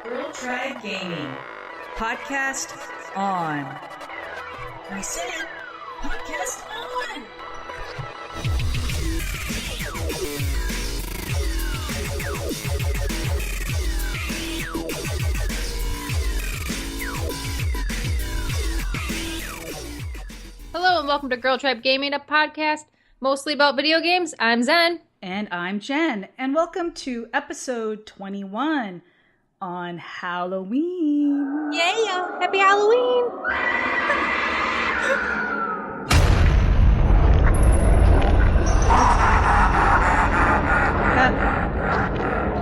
Girl Tribe Gaming. Podcast on. I said it. Podcast on. Hello and welcome to Girl Tribe Gaming, a podcast mostly about video games. I'm Zen. And I'm Jen. And welcome to episode 21 on Halloween. Yeah, happy Halloween.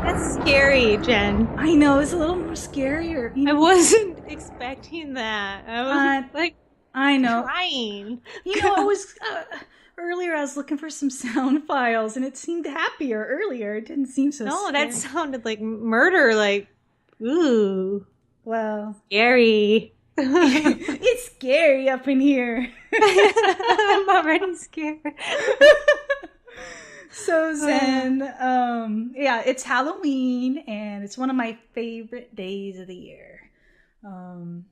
That's scary, Jen. I know, it's a little more scarier. I wasn't expecting that. I was I know. crying. I was... earlier I was looking for some sound files and it seemed happier earlier. It didn't seem so scary. That sounded like murder, ooh. Well... Scary. It's scary up in here. I'm already scared. So Zen, it's Halloween and it's one of my favorite days of the year. Don't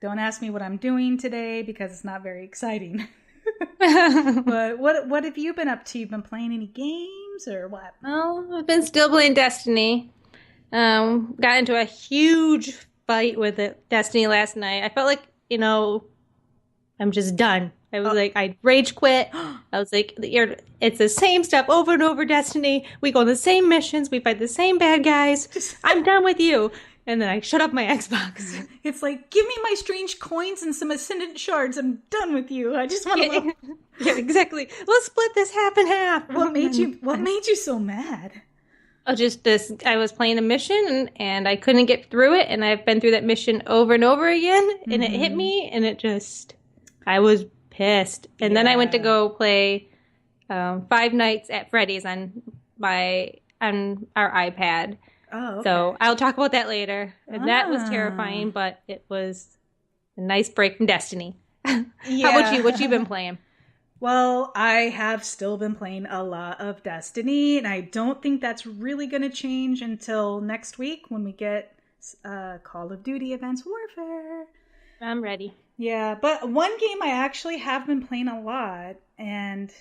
ask me what I'm doing today because it's not very exciting. But what have you been up to? You've been playing any games or what? Well, I've been still playing Destiny. Got into a huge fight with Destiny last night. I felt like, I'm just done. I was I rage quit. I was like, it's the same stuff over and over, Destiny. We go on the same missions. We fight the same bad guys. I'm done with you. And then I shut up my Xbox. It's like, give me my strange coins and some Ascendant shards. I'm done with you. I just want to... Yeah, exactly. Let's split this half and half. What made you so mad? Oh, just this. I was playing a mission and I couldn't get through it. And I've been through that mission over and over again. And it hit me and I was pissed. And then I went to go play Five Nights at Freddy's on our iPad. Oh, okay. So I'll talk about that later. And that was terrifying, but it was a nice break from Destiny. Yeah. How about you? What you been playing? Well, I have still been playing a lot of Destiny, and I don't think that's really going to change until next week when we get Call of Duty Advanced Warfare. I'm ready. Yeah, but one game I actually have been playing a lot, and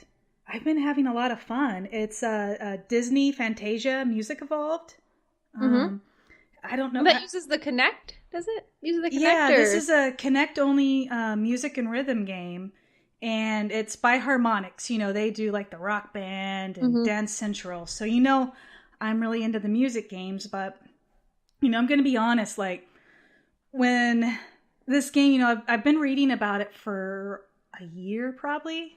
I've been having a lot of fun. It's Disney Fantasia Music Evolved. I don't know. That uses the Kinect, does it? Uses the Kinect? Yeah, this is a Kinect-only music and rhythm game, and it's by Harmonix. They do like the Rock Band and Dance Central. So I'm really into the music games, but I'm going to be honest. When this game, I've been reading about it for a year probably,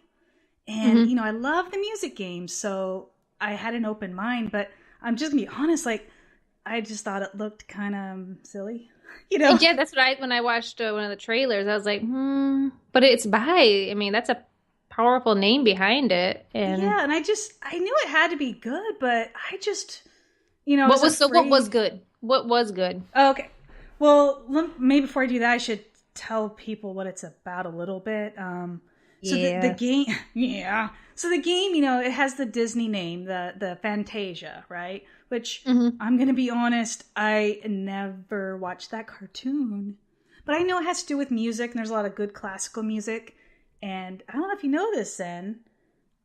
and I love the music games, so I had an open mind. But I'm just gonna be honest, I just thought it looked kind of silly, Yeah, that's what when I watched one of the trailers, I was like, but it's that's a powerful name behind it. And yeah, and I knew it had to be good, but I just, what was good? What was good? Okay. Well, maybe before I do that, I should tell people what it's about a little bit. So the game, yeah. So the game, it has the Disney name, the Fantasia, right? Which I'm going to be honest, I never watched that cartoon. But I know it has to do with music, and there's a lot of good classical music. And I don't know if you know this, Zen.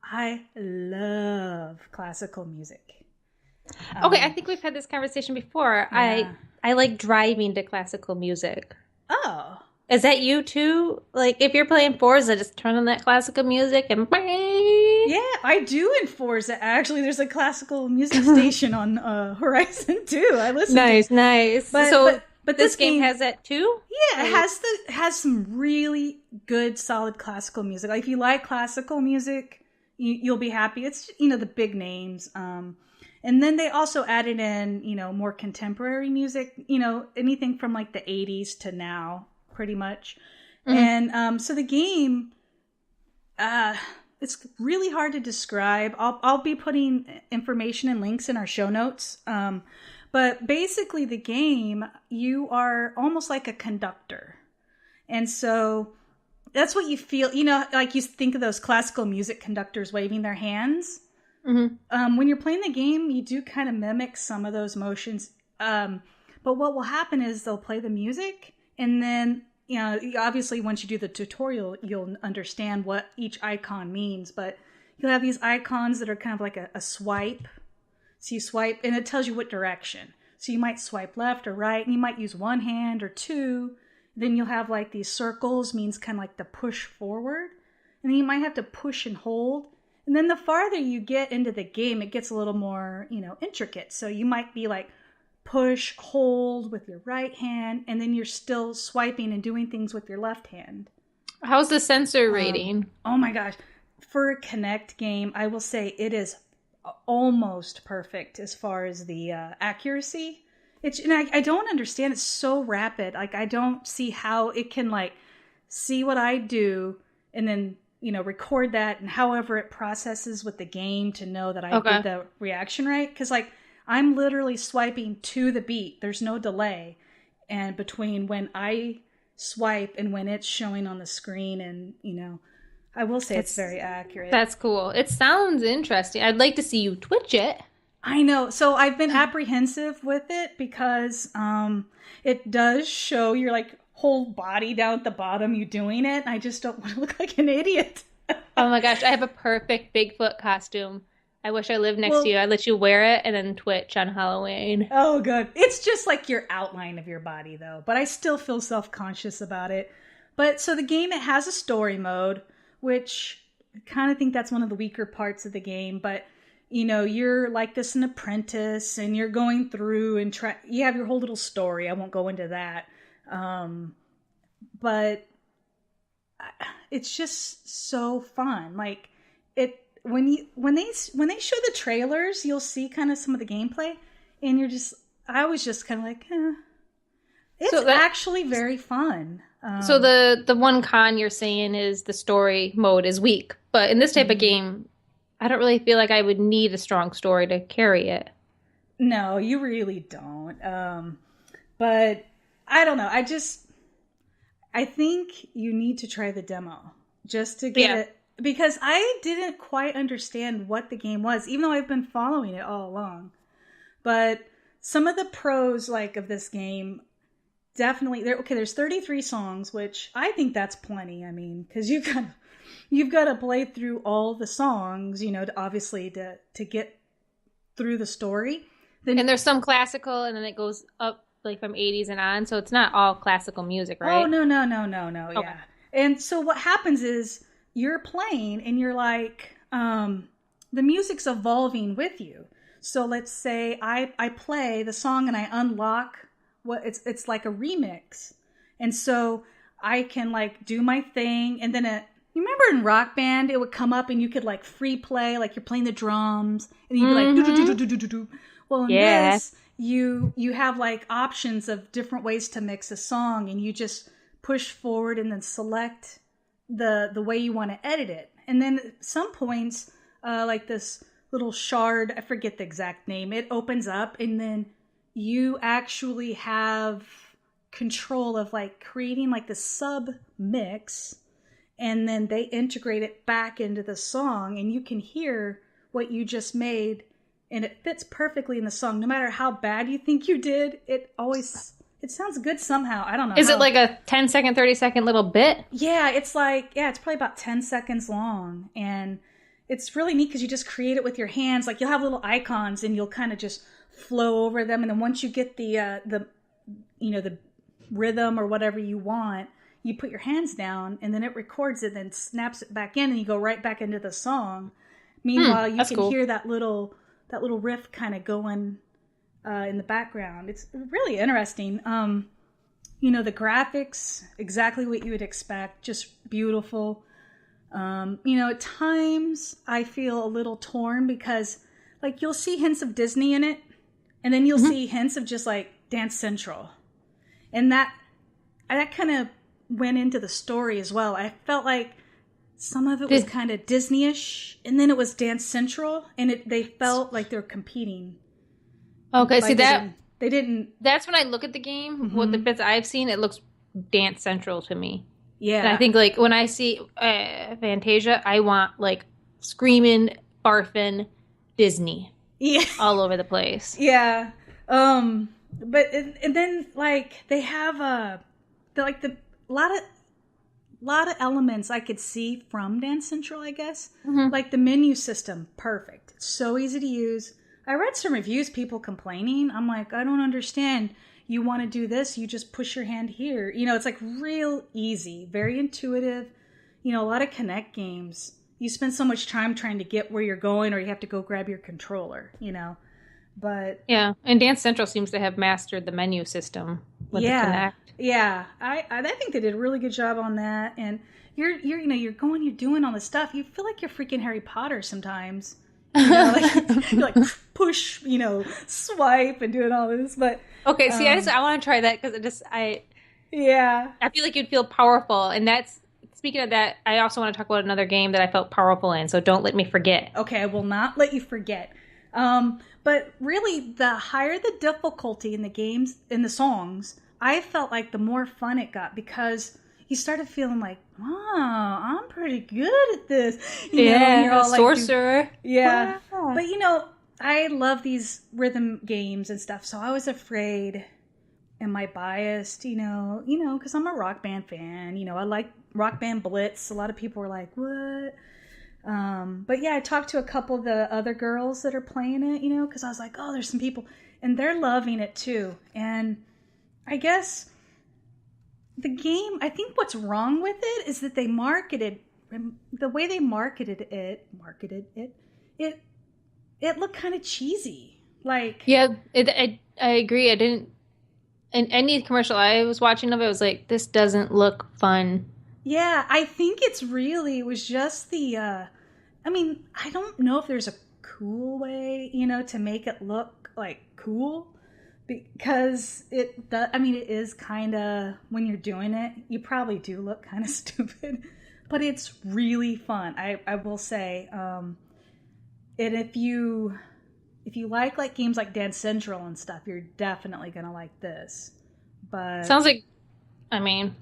I love classical music. Okay, I think we've had this conversation before. Yeah. I like driving to classical music. Oh. Is that you too? If you're playing Forza, just turn on that classical music and... Yeah, I do in Forza. Actually, there's a classical music station on Horizon too. I listen to. Nice. But this game has that too? Yeah, it has some really good, solid classical music. If you like classical music, you'll be happy. It's, the big names. And then they also added in, more contemporary music, anything from the 80s to now, pretty much. And so the game, it's really hard to describe. I'll be putting information and links in our show notes. But basically the game, you are almost like a conductor. And so that's what you feel, you think of those classical music conductors waving their hands. When you're playing the game, you do kind of mimic some of those motions. But what will happen is they'll play the music, and then, you know, obviously once you do the tutorial, you'll understand what each icon means. But you'll have these icons that are kind of like a swipe. So you swipe, and it tells you what direction. So you might swipe left or right, and you might use one hand or two. Then you'll have like these circles, means kind of like the push forward. And then you might have to push and hold. And then the farther you get into the game, it gets a little more, you know, intricate. So you might be like push, hold with your right hand, and then you're still swiping and doing things with your left hand. How's the sensor rating? Oh my gosh. For a Kinect game, I will say it is almost perfect as far as the accuracy. And I don't understand. It's so rapid. Like, I don't see how it can like see what I do and then, you know, record that, and however it processes with the game to know that I did the reaction right. Because like I'm literally swiping to the beat. There's no delay, and between when I swipe and when it's showing on the screen, and you know, I will say it's very accurate. That's cool. It sounds interesting. I'd like to see you Twitch it. I know. So I've been apprehensive with it because it does show your like whole body down at the bottom, you doing it. I just don't want to look like an idiot. Oh my gosh, I have a perfect Bigfoot costume. I wish I lived next to you. I'd let you wear it and then Twitch on Halloween. Oh, good. It's just like your outline of your body, though. But I still feel self-conscious about it. But so the game, it has a story mode, which I kind of think that's one of the weaker parts of the game. But, you know, you're like this an apprentice, and you're going through and you have your whole little story. I won't go into that. But it's just so fun. Like when they show the trailers, you'll see kind of some of the gameplay, and I was just kind of like, it's actually very fun. So the one con you're saying is the story mode is weak, but in this type of game, I don't really feel like I would need a strong story to carry it. No, you really don't. But I don't know. I think you need to try the demo just to get it, because I didn't quite understand what the game was, even though I've been following it all along. But some of the pros like of this game, definitely there's 33 songs, which I think that's plenty. I mean, because you've got to play through all the songs, you know, to get through the story. And there's some classical, and then it goes up like from 80s and on, so it's not all classical music, right? Oh, no, okay. Yeah. And so what happens is you're playing, and you're like, the music's evolving with you. So let's say I play the song and I unlock it's like a remix. And so I can like do my thing, and then you remember in Rock Band, it would come up and you could like free play, like you're playing the drums, and you'd be like, do-do-do-do-do-do-do. Well, in this, you have like options of different ways to mix a song, and you just push forward and then select the way you want to edit it. And then at some points, like this little shard, I forget the exact name, it opens up, and then you actually have control of like creating like the sub mix, and then they integrate it back into the song, and you can hear what you just made, and it fits perfectly in the song. No matter how bad you think you did, it sounds good somehow. I don't know. Is it like a 10-second, 30-second little bit? Yeah, it's probably about 10 seconds long, and it's really neat because you just create it with your hands. Like, you'll have little icons, and you'll kind of just flow over them, and then once you get the rhythm or whatever you want, you put your hands down, and then it records it, then snaps it back in, and you go right back into the song. Meanwhile, you can hear that little riff kind of going in the background. It's really interesting. The graphics, exactly what you would expect, just beautiful. At times I feel a little torn because like you'll see hints of Disney in it, and then you'll see hints of just like Dance Central. And that kind of went into the story as well. I felt like some of it was kind of Disney-ish, and then it was Dance Central, and they felt like they were competing. Okay, see that they didn't. That's when I look at the game. What the bits I've seen, it looks Dance Central to me. Yeah, and I think like when I see Fantasia, I want like screaming, barfing Disney. Yeah, all over the place. Yeah. but and then like they have a lot of elements I could see from Dance Central, I guess. Like the menu system, perfect. It's so easy to use. I read some reviews, people complaining. I'm like, I don't understand. You want to do this, you just push your hand here. You know, it's like real easy, very intuitive. You know, a lot of Kinect games, you spend so much time trying to get where you're going, or you have to go grab your controller, you know. But yeah, and Dance Central seems to have mastered the menu system with the Kinect. Yeah, I think they did a really good job on that. And you're doing all this stuff. You feel like you're freaking Harry Potter sometimes. You know, like you're like push, you know, swipe and doing all this. But okay, see, I want to try that because I feel like you'd feel powerful, and that's. Speaking of that, I also want to talk about another game that I felt powerful in, so don't let me forget. Okay, I will not let you forget. But really, the higher the difficulty in the games, in the songs, I felt like the more fun it got, because you started feeling like, wow, I'm pretty good at this. You know, and you're all sorcerer. Yeah. Wow. But, you know, I love these rhythm games and stuff, so I was afraid, am I biased, you know, because I'm a Rock Band fan. You know, I like Rock Band Blitz. A lot of people were like, what? But yeah, I talked to a couple of the other girls that are playing it, you know, because I was like, oh, there's some people, and they're loving it too. And I guess the game, I think what's wrong with it is that they the way they marketed it looked kind of cheesy. Like, yeah, I agree. I didn't, in any commercial I was watching of it, I was like, this doesn't look fun. Yeah, I think it was just the, I mean, I don't know if there's a cool way, you know, to make it look like cool, because it is kind of, when you're doing it, you probably do look kind of stupid, but it's really fun. I will say, and if you like games like Dance Central and stuff, you're definitely going to like this. But sounds like, I mean,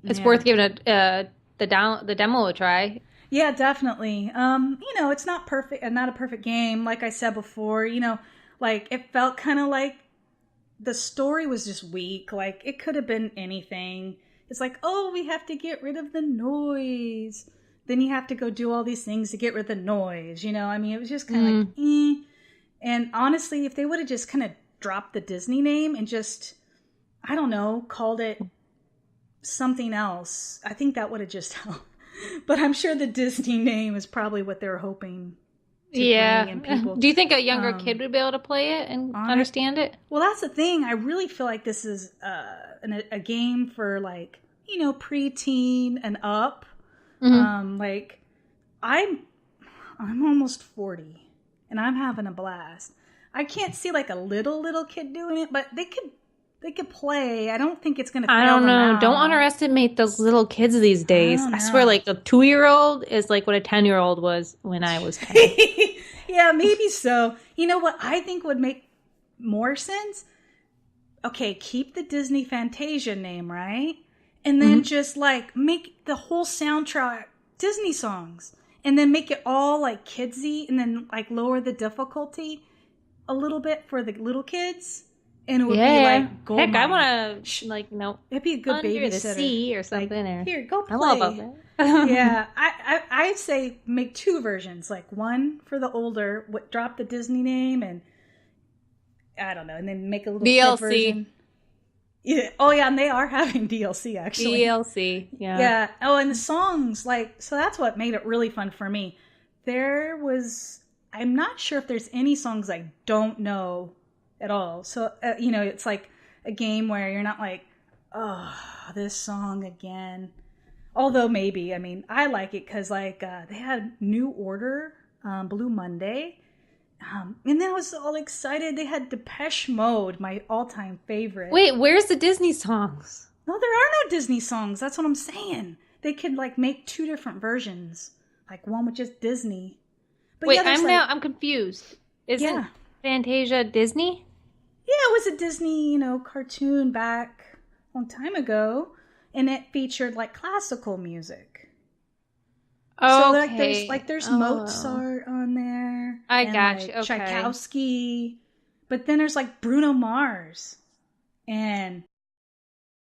it's worth giving the demo a try. Yeah, definitely. You know, it's not perfect, and not a perfect game. Like I said before, you know, like it felt kind of like the story was just weak. Like it could have been anything. It's like, oh, we have to get rid of the noise. Then you have to go do all these things to get rid of the noise. You know, I mean, it was just kind of like, eh. And honestly, if they would have just kind of dropped the Disney name and just, I don't know, called it something else, I think that would have just helped. But I'm sure the Disney name is probably what they're hoping to bring in people. Do you think a younger kid would be able to play it and understand it? Well, that's the thing. I really feel like this is a game for, like, you know, preteen and up. Like, I'm almost 40 and I'm having a blast. I can't see like a little kid doing it, but they could play. I don't think it's going to fail. I don't know. Out. Don't underestimate those little kids these days. I swear, like, a 2-year-old is like what a 10-year-old was when I was 10. Yeah, maybe so. You know what I think would make more sense? Okay, keep the Disney Fantasia name, right? And then just, like, make the whole soundtrack Disney songs. And then make it all, like, kidsy. And then, like, lower the difficulty a little bit for the little kids. And it would be like gold. Heck, I want to, like, no. It'd be a good babysitter. Under the sea or something. Like, here, go play. I love that. Yeah, I'd say make 2 versions. Like, one for the older, drop the Disney name, and I don't know, and then make a little DLC kid version. Yeah. Oh, yeah, and they are having DLC, actually. DLC, yeah. Yeah. Oh, and the songs, like, so that's what made it really fun for me. I'm not sure if there's any songs I don't know at all. So, you know, it's like a game where you're not like, oh, this song again. Although maybe, I mean, I like it because, like, they had New Order, Blue Monday. And then I was all excited. They had Depeche Mode, my all-time favorite. Wait, where's the Disney songs? No, there are no Disney songs. That's what I'm saying. They could, like, make 2 different versions. Like, one with just Disney. But wait, yeah, I'm confused. Isn't Fantasia Disney? Yeah, it was a Disney, you know, cartoon back a long time ago, and it featured like classical music. Oh, so okay. there's Mozart on there. I got you. Okay. Tchaikovsky, but then there's like Bruno Mars. And